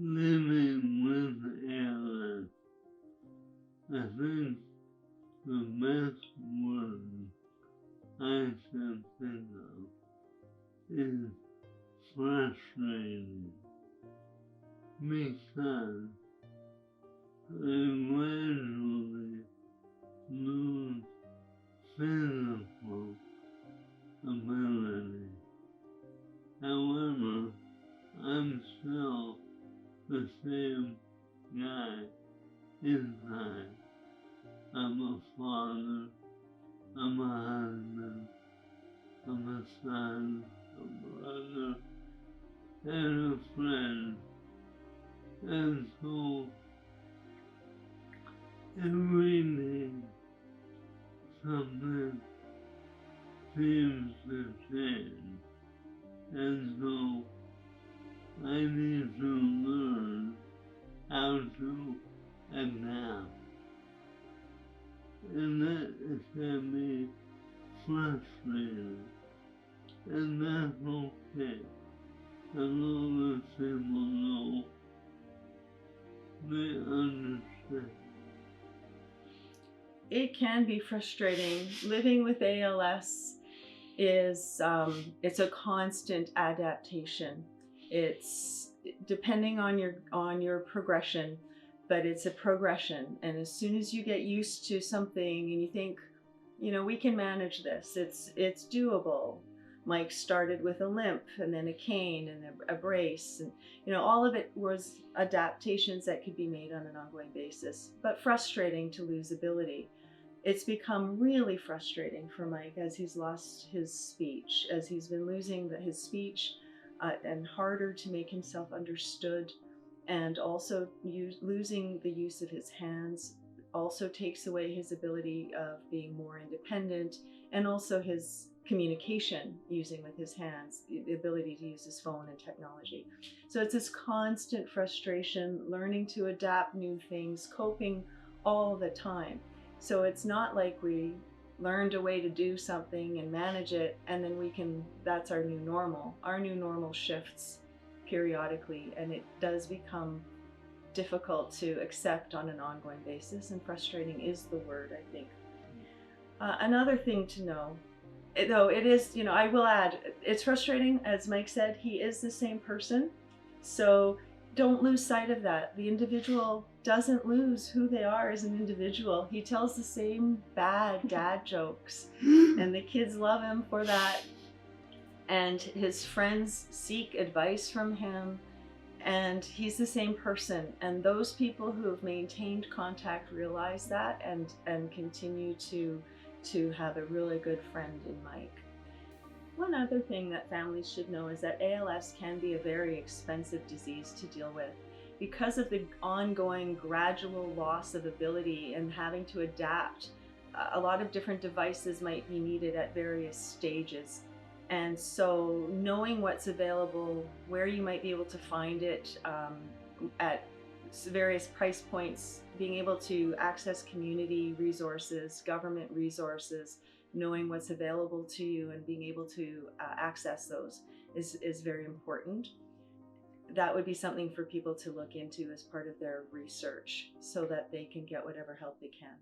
Living with ALS, I think the best word I can think of is frustrating, because I gradually lose physical ability. However, I'm still the same guy inside. I'm a father, I'm a husband, I'm a son, a brother, and a friend. And so every day something seems to change. And so I need to learn how to adapt. And that can be frustrating. And that's okay. As long as people know they understand. It can be frustrating. Living with ALS is it's a constant adaptation. It's depending on your progression, but it's a progression. And as soon as you get used to something and you think, we can manage this, it's doable. Mike started with a limp and then a cane and a brace, and all of it was adaptations that could be made on an ongoing basis, but frustrating to lose ability. It's become really frustrating for Mike as he's lost his speech, as he's been losing his speech, and harder to make himself understood, and also losing the use of his hands also takes away his ability of being more independent, and also his communication using with his hands, the ability to use his phone and technology. So it's this constant frustration, learning to adapt new things, coping all the time. So it's not like we learned a way to do something and manage it and then that's our new normal. Our new normal shifts periodically, and it does become difficult to accept on an ongoing basis, and frustrating is the word, I think. Another thing to know, though it is, I will add, it's frustrating, as Mike said, he is the same person. So don't lose sight of that. The individual doesn't lose who they are as an individual. He tells the same bad dad jokes, and the kids love him for that. And his friends seek advice from him, and he's the same person. And those people who have maintained contact realize that and continue to have a really good friend in Mike. One other thing that families should know is that ALS can be a very expensive disease to deal with. Because of the ongoing gradual loss of ability and having to adapt, a lot of different devices might be needed at various stages. And so knowing what's available, where you might be able to find it at various price points, being able to access community resources, government resources, knowing what's available to you and being able to access those is very important. That would be something for people to look into as part of their research so that they can get whatever help they can.